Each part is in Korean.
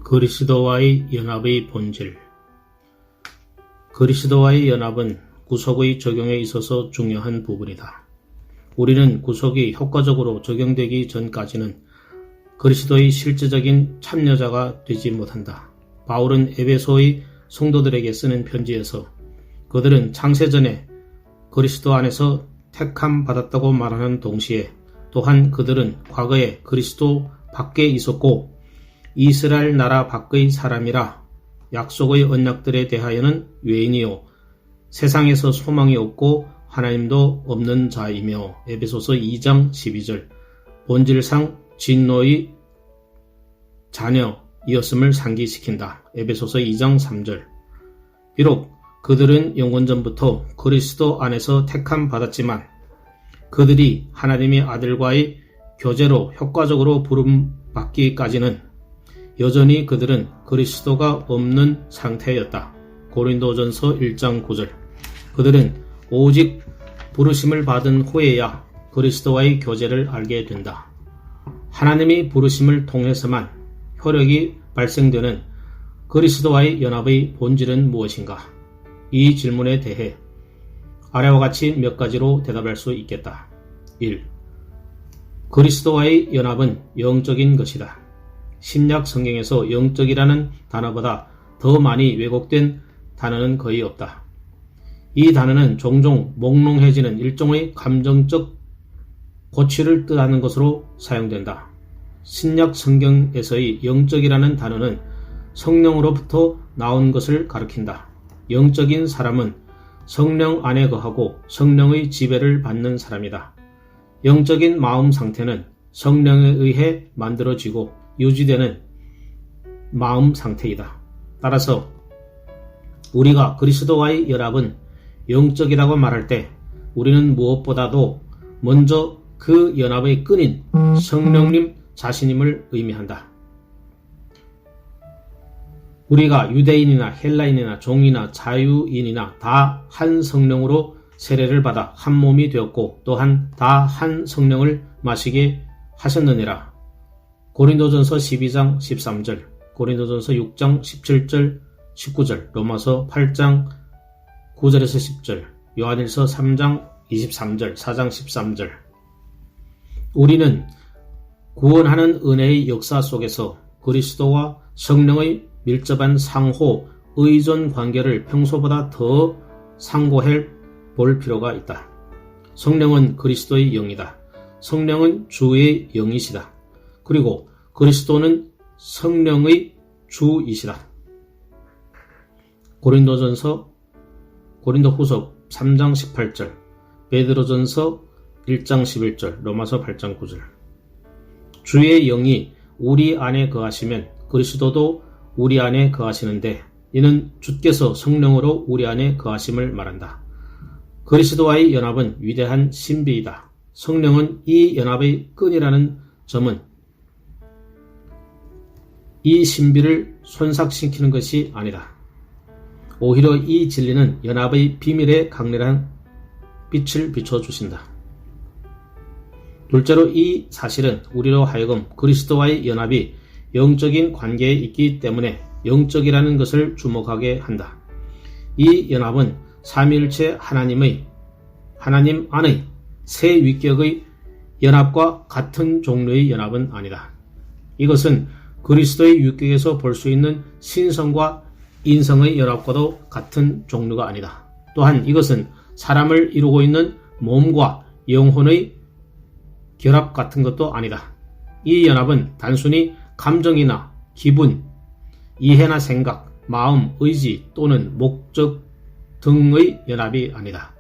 그리스도와의 연합의 본질. 그리스도와의 연합은 구속의 적용에 있어서 중요한 부분이다. 우리는 구속이 효과적으로 적용되기 전까지는 그리스도의 실제적인 참여자가 되지 못한다. 바울은 에베소의 성도들에게 쓰는 편지에서 그들은 창세전에 그리스도 안에서 택함 받았다고 말하는 동시에 또한 그들은 과거에 그리스도 밖에 있었고 이스라엘 나라 밖의 사람이라 약속의 언약들에 대하여는 외인이요 세상에서 소망이 없고 하나님도 없는 자이며 에베소서 2장 12절 본질상 진노의 자녀이었음을 상기시킨다. 에베소서 2장 3절 비록 그들은 영원전부터 그리스도 안에서 택함 받았지만 그들이 하나님의 아들과의 교제로 효과적으로 부름받기까지는 여전히 그들은 그리스도가 없는 상태였다. 고린도전서 1장 9절 그들은 오직 부르심을 받은 후에야 그리스도와의 교제를 알게 된다. 하나님이 부르심을 통해서만 효력이 발생되는 그리스도와의 연합의 본질은 무엇인가? 이 질문에 대해 아래와 같이 몇 가지로 대답할 수 있겠다. 1. 그리스도와의 연합은 영적인 것이다. 신약 성경에서 영적이라는 단어보다 더 많이 왜곡된 단어는 거의 없다. 이 단어는 종종 몽롱해지는 일종의 감정적 고취를 뜻하는 것으로 사용된다. 신약 성경에서의 영적이라는 단어는 성령으로부터 나온 것을 가리킨다. 영적인 사람은 성령 안에 거하고 성령의 지배를 받는 사람이다. 영적인 마음 상태는 성령에 의해 만들어지고 유지되는 마음 상태이다. 따라서 우리가 그리스도와의 연합은 영적이라고 말할 때 우리는 무엇보다도 먼저 그 연합의 끈인 성령님 자신임을 의미한다. 우리가 유대인이나 헬라인이나 종이나 자유인이나 다 한 성령으로 세례를 받아 한 몸이 되었고 또한 다 한 성령을 마시게 하셨느니라. 고린도전서 12장 13절, 고린도전서 6장 17절 19절, 로마서 8장 9절에서 10절, 요한일서 3장 23절, 4장 13절. 우리는 구원하는 은혜의 역사 속에서 그리스도와 성령의 밀접한 상호 의존 관계를 평소보다 더 상고해 볼 필요가 있다. 성령은 그리스도의 영이다. 성령은 주의 영이시다. 그리고 그리스도는 성령의 주이시다. 고린도후서 3장 18절, 베드로전서 1장 11절, 로마서 8장 9절. 주의 영이 우리 안에 거하시면 그리스도도 우리 안에 거하시는데 이는 주께서 성령으로 우리 안에 거하심을 말한다. 그리스도와의 연합은 위대한 신비이다. 성령은 이 연합의 끈이라는 점은 이 신비를 손삭시키는 것이 아니다. 오히려 이 진리는 연합의 비밀에 강렬한 빛을 비춰주신다. 둘째로 이 사실은 우리로 하여금 그리스도와의 연합이 영적인 관계에 있기 때문에 영적이라는 것을 주목하게 한다. 이 연합은 삼위일체 하나님 안의 세 위격의 연합과 같은 종류의 연합은 아니다. 이것은 그리스도의 위격에서 볼 수 있는 신성과 인성의 연합과도 같은 종류가 아니다. 또한 이것은 사람을 이루고 있는 몸과 영혼의 결합 같은 것도 아니다. 이 연합은 단순히 감정이나 기분, 이해나 생각, 마음, 의지 또는 목적 등의 연합이 아니다.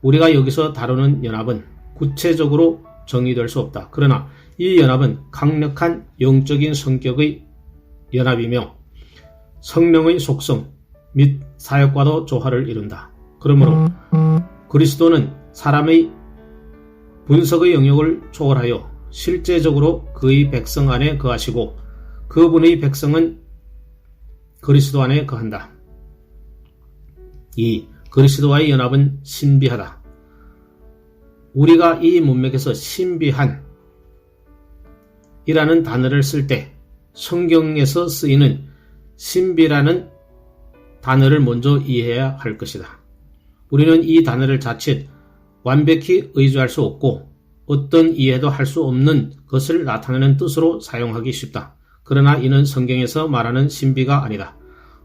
우리가 여기서 다루는 연합은 구체적으로 정의될 수 없다. 그러나 이 연합은 강력한 영적인 성격의 연합이며 성령의 속성 및 사역과도 조화를 이룬다. 그러므로 그리스도는 사람의 분석의 영역을 초월하여 실제적으로 그의 백성 안에 거하시고 그분의 백성은 그리스도 안에 거한다. 2. 그리스도와의 연합은 신비하다. 우리가 이 문맥에서 신비한 이라는 단어를 쓸 때 성경에서 쓰이는 신비라는 단어를 먼저 이해해야 할 것이다. 우리는 이 단어를 자칫 완벽히 의존할 수 없고 어떤 이해도 할 수 없는 것을 나타내는 뜻으로 사용하기 쉽다. 그러나 이는 성경에서 말하는 신비가 아니다.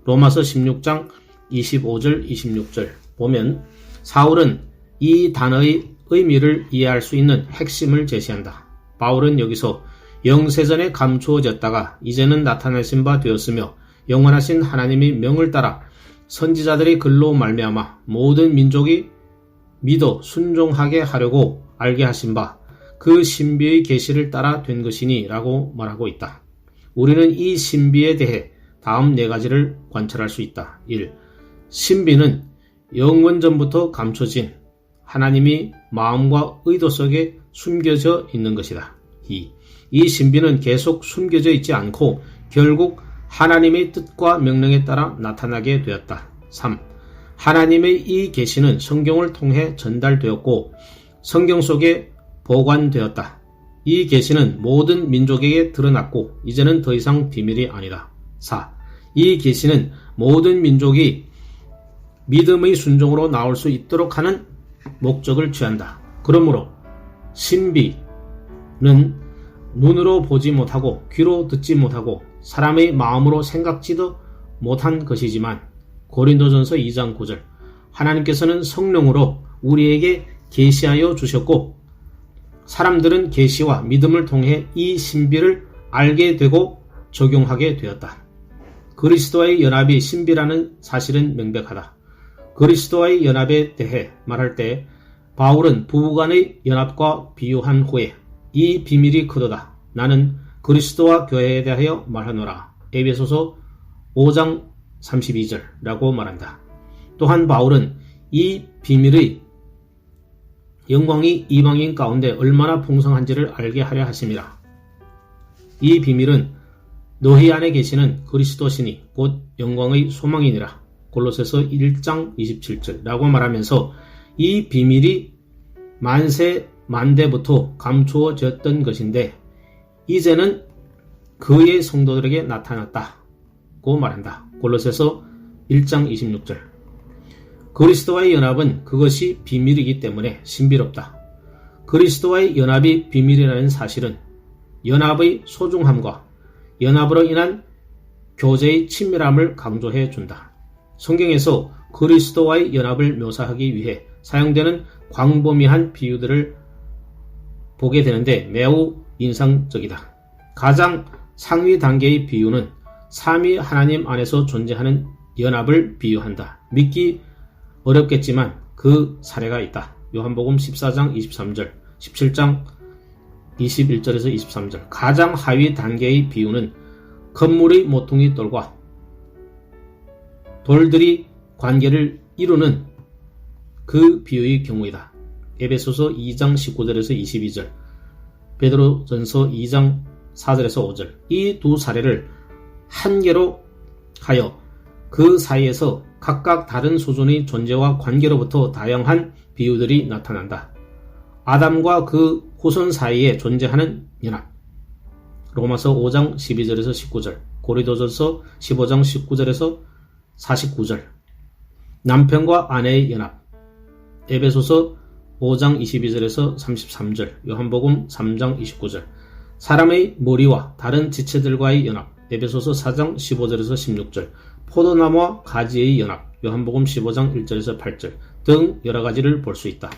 로마서 16장 25절 26절 보면 사울은 이 단어의 의미를 이해할 수 있는 핵심을 제시한다. 바울은 여기서 영세전에 감추어졌다가 이제는 나타내신 바 되었으며 영원하신 하나님의 명을 따라 선지자들의 글로 말미암아 모든 민족이 믿어 순종하게 하려고 알게 하신 바 그 신비의 계시를 따라 된 것이니 라고 말하고 있다. 우리는 이 신비에 대해 다음 4가지를 관찰할 수 있다. 1. 신비는 영원전부터 감춰진 하나님이 마음과 의도 속에 숨겨져 있는 것이다. 2. 이 신비는 계속 숨겨져 있지 않고 결국 하나님의 뜻과 명령에 따라 나타나게 되었다. 3. 하나님의 이 계시는 성경을 통해 전달되었고 성경 속에 보관되었다. 이 계시는 모든 민족에게 드러났고 이제는 더 이상 비밀이 아니다. 4. 이 계시는 모든 민족이 믿음의 순종으로 나올 수 있도록 하는 목적을 취한다. 그러므로 신비는 눈으로 보지 못하고 귀로 듣지 못하고 사람의 마음으로 생각지도 못한 것이지만 고린도전서 2장 9절 하나님께서는 성령으로 우리에게 계시하여 주셨고 사람들은 계시와 믿음을 통해 이 신비를 알게 되고 적용하게 되었다. 그리스도와의 연합이 신비라는 사실은 명백하다. 그리스도와의 연합에 대해 말할 때 바울은 부부간의 연합과 비유한 후에 이 비밀이 크도다. 나는 그리스도와 교회에 대하여 말하노라. 에베소서 5장 32절라고 말한다. 또한 바울은 이 비밀의 영광이 이방인 가운데 얼마나 풍성한지를 알게 하려 하심이라. 이 비밀은 너희 안에 계시는 그리스도시니 곧 영광의 소망이니라. 골로새서 1장 27절라고 말하면서 이 비밀이 만세 만대부터 감추어졌던 것인데 이제는 그의 성도들에게 나타났다고 말한다. 골로새서 1장 26절. 그리스도와의 연합은 그것이 비밀이기 때문에 신비롭다. 그리스도와의 연합이 비밀이라는 사실은 연합의 소중함과 연합으로 인한 교제의 친밀함을 강조해 준다. 성경에서 그리스도와의 연합을 묘사하기 위해 사용되는 광범위한 비유들을 보게 되는데 매우 인상적이다. 가장 상위 단계의 비유는 삼위 하나님 안에서 존재하는 연합을 비유한다. 믿기 어렵겠지만 그 사례가 있다. 요한복음 14장 23절, 17장 21절에서 23절. 가장 하위 단계의 비유는 건물의 모퉁이 돌과 돌들이 관계를 이루는 그 비유의 경우이다. 에베소서 2장 19절에서 22절, 베드로전서 2장 4절에서 5절. 이 두 사례를 한 개로 하여 그 사이에서 각각 다른 수준의 존재와 관계로부터 다양한 비유들이 나타난다. 아담과 그 후손 사이에 존재하는 연합. 로마서 5장 12절에서 19절, 고린도전서 15장 19절에서 49절. 남편과 아내의 연합. 에베소서 5장 22절에서 33절, 요한복음 3장 29절. 사람의 머리와 다른 지체들과의 연합. 에베소서 4장 15절에서 16절. 포도나무와 가지의 연합. 요한복음 15장 1절에서 8절 등 여러 가지를 볼 수 있다.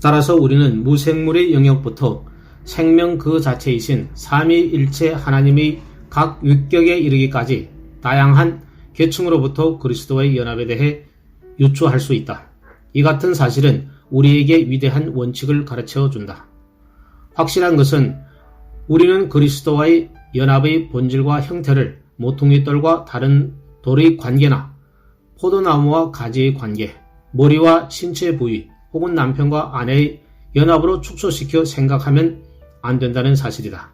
따라서 우리는 무생물의 영역부터 생명 그 자체이신 삼위일체 하나님의 각 위격에 이르기까지 다양한 계층으로부터 그리스도와의 연합에 대해 유추할 수 있다. 이 같은 사실은 우리에게 위대한 원칙을 가르쳐 준다. 확실한 것은 우리는 그리스도와의 연합의 본질과 형태를 모퉁이돌과 다른 돌의 관계나 포도나무와 가지의 관계, 머리와 신체 부위 혹은 남편과 아내의 연합으로 축소시켜 생각하면 안 된다는 사실이다.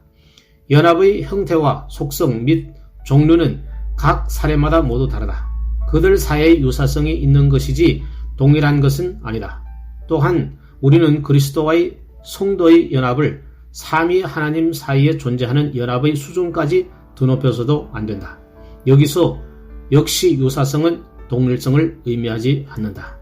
연합의 형태와 속성 및 종류는 각 사례마다 모두 다르다. 그들 사이의 유사성이 있는 것이지 동일한 것은 아니다. 또한 우리는 그리스도와의 성도의 연합을 삼위 하나님 사이에 존재하는 연합의 수준까지 드높여서도 안 된다. 여기서 역시 유사성은 동일성을 의미하지 않는다.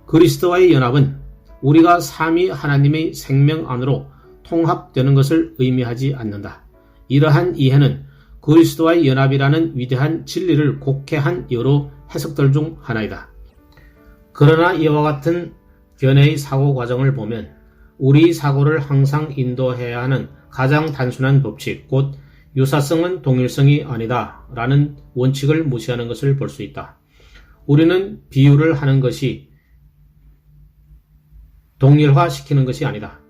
그리스도와의 연합은 우리가 삼위 하나님의 생명 안으로 통합되는 것을 의미하지 않는다. 이러한 이해는 그리스도와의 연합이라는 위대한 진리를 곡해한 여러 해석들 중 하나이다. 그러나 이와 같은 견해의 사고 과정을 보면 우리 사고를 항상 인도해야 하는 가장 단순한 법칙, 곧 유사성은 동일성이 아니다 라는 원칙을 무시하는 것을 볼 수 있다. 우리는 비유를 하는 것이 동일화시키는 것이 아니다.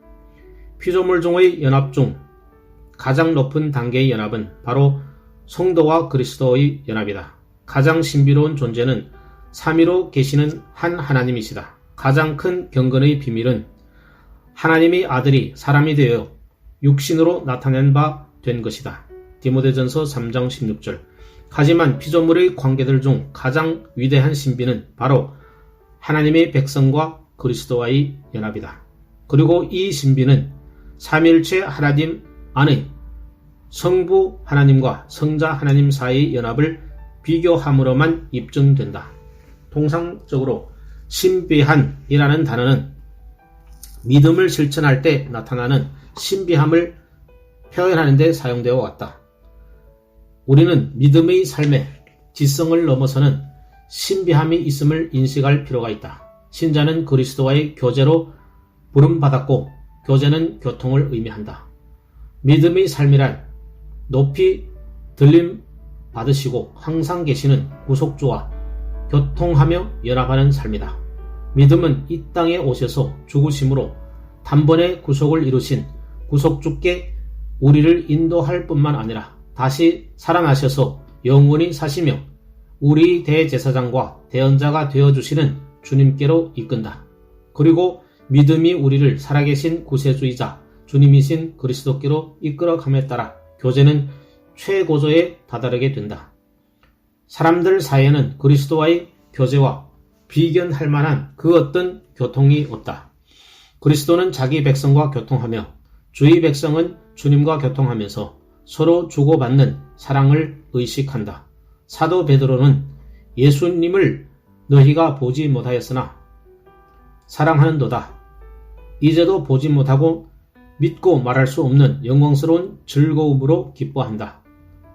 피조물종의 연합 중 가장 높은 단계의 연합은 바로 성도와 그리스도의 연합이다. 가장 신비로운 존재는 삼위로 계시는 한 하나님이시다. 가장 큰 경건의 비밀은 하나님의 아들이 사람이 되어 육신으로 나타낸 바 된 것이다. 디모데전서 3장 16절. 하지만 피조물의 관계들 중 가장 위대한 신비는 바로 하나님의 백성과 그리스도와의 연합이다. 그리고 이 신비는 삼위일체 하나님 안의 성부 하나님과 성자 하나님 사이의 연합을 비교함으로만 입증된다. 통상적으로 신비한이라는 단어는 믿음을 실천할 때 나타나는 신비함을 표현하는 데 사용되어 왔다. 우리는 믿음의 삶의 지성을 넘어서는 신비함이 있음을 인식할 필요가 있다. 신자는 그리스도와의 교제로 부름받았고 교제는 교통을 의미한다. 믿음의 삶이란 높이 들림 받으시고 항상 계시는 구속주와 교통하며 연합하는 삶이다. 믿음은 이 땅에 오셔서 죽으심으로 단번에 구속을 이루신 구속주께 우리를 인도할 뿐만 아니라 다시 살아나셔서 영원히 사시며 우리 대제사장과 대언자가 되어주시는 주님께로 이끈다. 그리고 믿음이 우리를 살아계신 구세주이자 주님이신 그리스도께로 이끌어감에 따라 교제는 최고조에 다다르게 된다. 사람들 사이에는 그리스도와의 교제와 비견할 만한 그 어떤 교통이 없다. 그리스도는 자기 백성과 교통하며 주의 백성은 주님과 교통하면서 서로 주고받는 사랑을 의식한다. 사도 베드로는 예수님을 너희가 보지 못하였으나 사랑하는도다. 이제도 보지 못하고 믿고 말할 수 없는 영광스러운 즐거움으로 기뻐한다.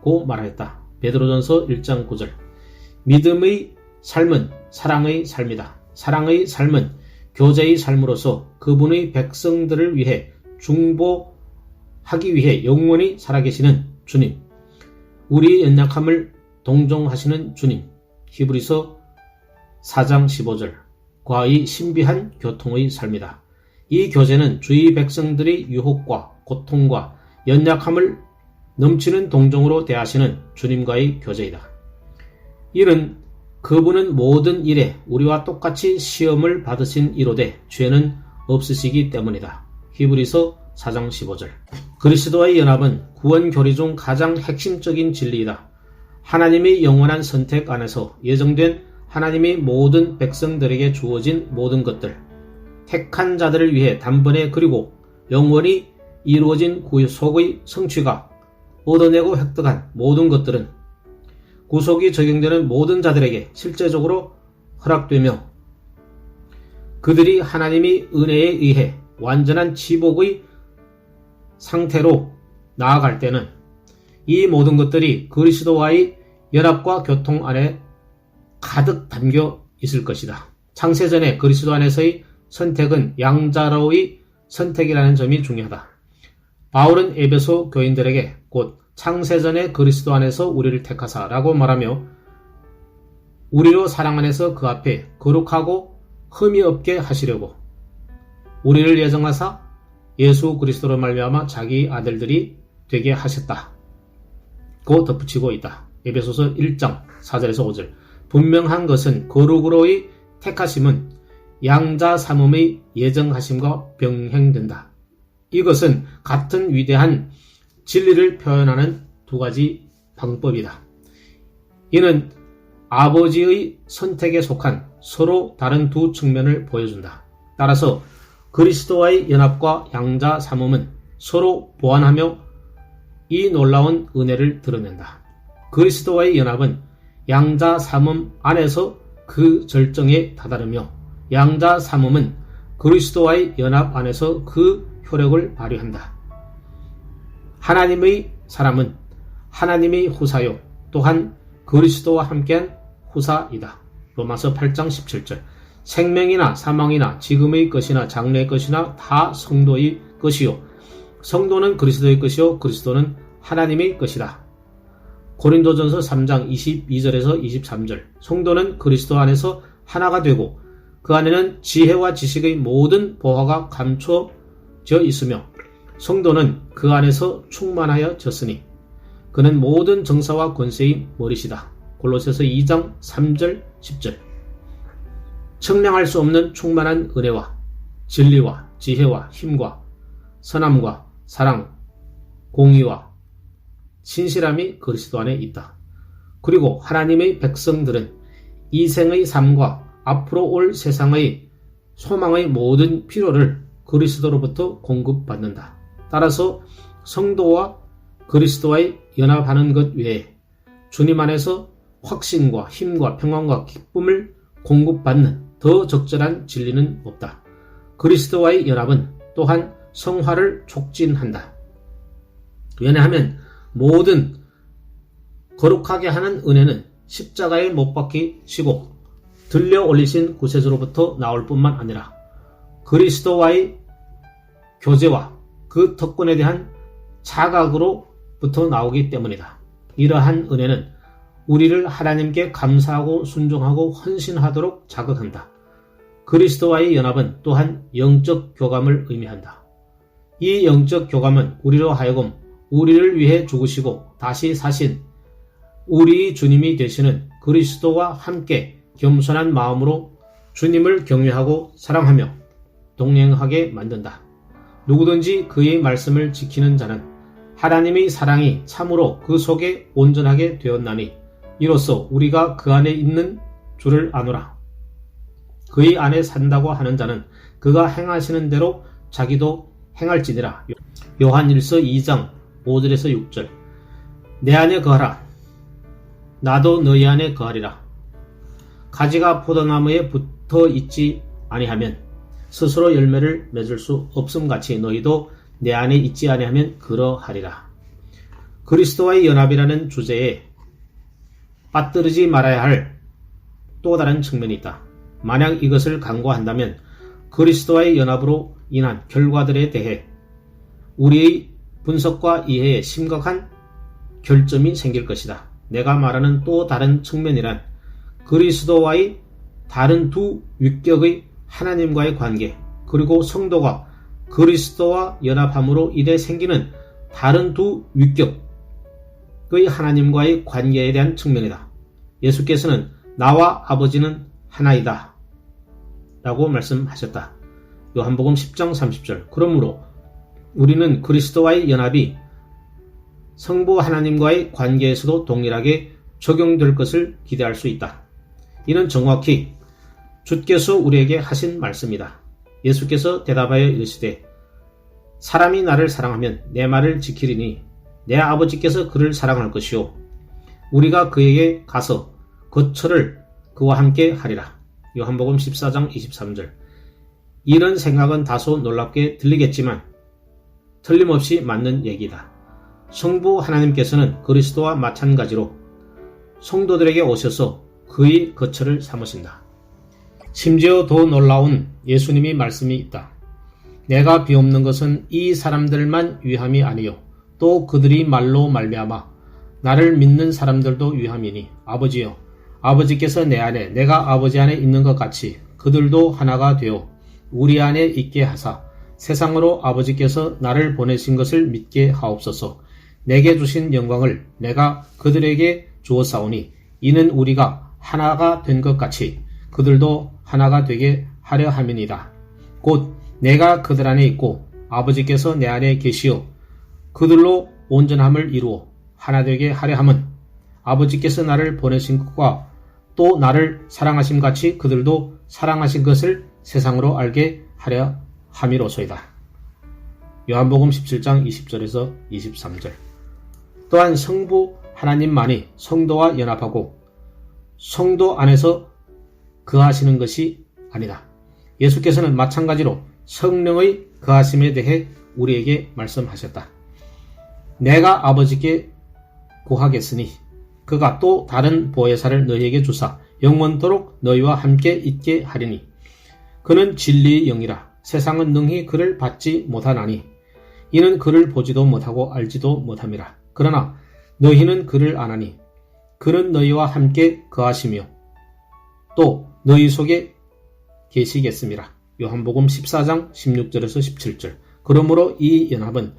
고 말하였다. 베드로전서 1장 9절. 믿음의 삶은 사랑의 삶이다. 사랑의 삶은 교제의 삶으로서 그분의 백성들을 위해 중보하기 위해 영원히 살아계시는 주님, 우리의 연약함을 동정하시는 주님, 히브리서 4장 15절, 과의 신비한 교통의 삶이다. 이 교제는 주의 백성들의 유혹과 고통과 연약함을 넘치는 동정으로 대하시는 주님과의 교제이다. 이는 그분은 모든 일에 우리와 똑같이 시험을 받으신 이로되 죄는 없으시기 때문이다. 히브리서 4장 15절. 그리스도와의 연합은 구원 교리 중 가장 핵심적인 진리이다. 하나님의 영원한 선택 안에서 예정된 하나님의 모든 백성들에게 주어진 모든 것들, 택한 자들을 위해 단번에 그리고 영원히 이루어진 구속의 성취가 얻어내고 획득한 모든 것들은 구속이 적용되는 모든 자들에게 실제적으로 허락되며 그들이 하나님의 은혜에 의해 완전한 지복의 상태로 나아갈 때는 이 모든 것들이 그리스도와의 연합과 교통 안에 가득 담겨 있을 것이다. 창세전에 그리스도 안에서의 선택은 양자로의 선택이라는 점이 중요하다. 바울은 에베소 교인들에게 곧 창세전에 그리스도 안에서 우리를 택하사 라고 말하며 우리로 사랑 안에서 그 앞에 거룩하고 흠이 없게 하시려고 우리를 예정하사 예수 그리스도로 말미암아 자기 아들들이 되게 하셨다. 고 덧붙이고 있다. 에베소서 1장 4절에서 5절. 분명한 것은 거룩으로의 택하심은 양자 삼음의 예정하심과 병행된다. 이것은 같은 위대한 진리를 표현하는 두 가지 방법이다. 이는 아버지의 선택에 속한 서로 다른 두 측면을 보여준다. 따라서 그리스도와의 연합과 양자 삼음은 서로 보완하며 이 놀라운 은혜를 드러낸다. 그리스도와의 연합은 양자 삼음 안에서 그 절정에 다다르며 양자 삼음은 그리스도와의 연합 안에서 그 효력을 발휘한다. 하나님의 사람은 하나님의 후사요 또한 그리스도와 함께한 후사이다. 로마서 8장 17절. 생명이나 사망이나 지금의 것이나 장래의 것이나 다 성도의 것이요 성도는 그리스도의 것이요 그리스도는 하나님의 것이다. 고린도전서 3장 22절에서 23절. 성도는 그리스도 안에서 하나가 되고 그 안에는 지혜와 지식의 모든 보화가 감춰져 있으며 성도는 그 안에서 충만하여졌으니 그는 모든 정사와 권세의 머리시다. 골로새서 2장 3절 10절. 측량할 수 없는 충만한 은혜와 진리와 지혜와 힘과 선함과 사랑, 공의와 신실함이 그리스도 안에 있다. 그리고 하나님의 백성들은 이 생의 삶과 앞으로 올 세상의 소망의 모든 필요를 그리스도로부터 공급받는다. 따라서 성도와 그리스도와의 연합하는 것 외에 주님 안에서 확신과 힘과 평안과 기쁨을 공급받는 더 적절한 진리는 없다. 그리스도와의 연합은 또한 성화를 촉진한다. 왜냐하면 모든 거룩하게 하는 은혜는 십자가에 못 박히시고 들려 올리신 구세주로부터 나올 뿐만 아니라 그리스도와의 교제와 그 특권에 대한 자각으로부터 나오기 때문이다. 이러한 은혜는 우리를 하나님께 감사하고 순종하고 헌신하도록 자극한다. 그리스도와의 연합은 또한 영적 교감을 의미한다. 이 영적 교감은 우리로 하여금 우리를 위해 죽으시고 다시 사신 우리 주님이 되시는 그리스도와 함께 겸손한 마음으로 주님을 경외하고 사랑하며 동행하게 만든다. 누구든지 그의 말씀을 지키는 자는 하나님의 사랑이 참으로 그 속에 온전하게 되었나니 이로써 우리가 그 안에 있는 줄을 아노라. 그의 안에 산다고 하는 자는 그가 행하시는 대로 자기도 행할지니라. 요한일서 2장 5절에서 6절. 내 안에 거하라. 나도 너희 안에 거하리라. 가지가 포도나무에 붙어 있지 아니하면 스스로 열매를 맺을 수 없음같이 너희도 내 안에 있지 아니하면 그러하리라. 그리스도와의 연합이라는 주제에 빠뜨리지 말아야 할 또 다른 측면이 있다. 만약 이것을 강구한다면 그리스도와의 연합으로 인한 결과들에 대해 우리의 분석과 이해에 심각한 결점이 생길 것이다. 내가 말하는 또 다른 측면이란 그리스도와의 다른 두 위격의 하나님과의 관계, 그리고 성도가 그리스도와 연합함으로 인해 생기는 다른 두 위격의 하나님과의 관계에 대한 측면이다. 예수께서는 나와 아버지는 하나이다 라고 말씀하셨다. 요한복음 10장 30절. 그러므로 우리는 그리스도와의 연합이 성부 하나님과의 관계에서도 동일하게 적용될 것을 기대할 수 있다. 이는 정확히 주께서 우리에게 하신 말씀이다. 예수께서 대답하여 이르시되 사람이 나를 사랑하면 내 말을 지키리니 내 아버지께서 그를 사랑할 것이요 우리가 그에게 가서 거처를 그와 함께 하리라. 요한복음 14장 23절. 이런 생각은 다소 놀랍게 들리겠지만 틀림없이 맞는 얘기다. 성부 하나님께서는 그리스도와 마찬가지로 성도들에게 오셔서 그의 거처를 삼으신다. 심지어 더 놀라운 예수님이 말씀이 있다. 내가 비옵는 것은 이 사람들만 위함이 아니요 또 그들이 말로 말미암아 나를 믿는 사람들도 위함이니 아버지여 아버지께서 내 안에 내가 아버지 안에 있는 것 같이 그들도 하나가 되어 우리 안에 있게 하사 세상으로 아버지께서 나를 보내신 것을 믿게 하옵소서. 내게 주신 영광을 내가 그들에게 주었사오니 이는 우리가 하나가 된 것 같이 그들도 하나가 되게 하려 함이니라. 곧 내가 그들 안에 있고 아버지께서 내 안에 계시어 그들로 온전함을 이루어 하나 되게 하려 함은 아버지께서 나를 보내신 것과 또 나를 사랑하심 같이 그들도 사랑하신 것을 세상으로 알게 하려 함이로소이다. 요한복음 17장 20절에서 23절. 또한 성부 하나님만이 성도와 연합하고 성도 안에서 거하시는 것이 아니다. 예수께서는 마찬가지로 성령의 거하심에 대해 우리에게 말씀하셨다. 내가 아버지께 구하겠으니 그가 또 다른 보혜사를 너희에게 주사 영원토록 너희와 함께 있게 하리니 그는 진리의 영이라 세상은 능히 그를 받지 못하나니 이는 그를 보지도 못하고 알지도 못함이라. 그러나 너희는 그를 아나니 그는 너희와 함께 거하시며 또 너희 속에 계시겠습니다. 요한복음 14장 16절에서 17절. 그러므로 이 연합은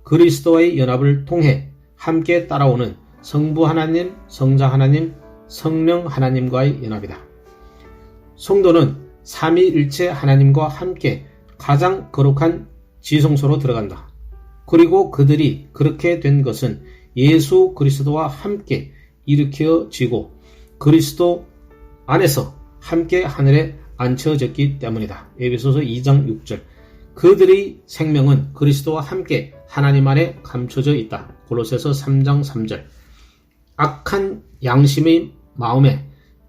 그리스도와의 연합을 통해 함께 따라오는 성부 하나님, 성자 하나님, 성령 하나님과의 연합이다. 성도는 삼위일체 하나님과 함께 가장 거룩한 지성소로 들어간다. 그리고 그들이 그렇게 된 것은 예수 그리스도와 함께 일으켜지고 그리스도 안에서 함께 하늘에 앉혀졌기 때문이다. 에베소서 2장 6절. 그들의 생명은 그리스도와 함께 하나님 안에 감춰져 있다. 골로새서 3장 3절. 악한 양심의 마음에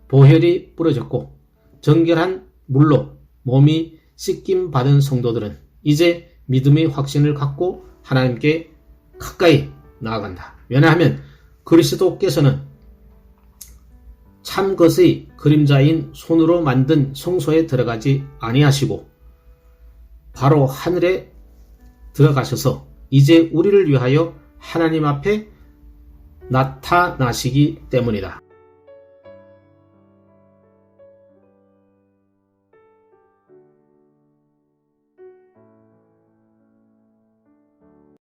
보혈이 뿌려졌고 정결한 물로 몸이 씻김 받은 성도들은 이제 믿음의 확신을 갖고 하나님께 가까이 나아간다. 왜냐하면 그리스도께서는 참 것의 그림자인 손으로 만든 성소에 들어가지 아니하시고 바로 하늘에 들어가셔서 이제 우리를 위하여 하나님 앞에 나타나시기 때문이다.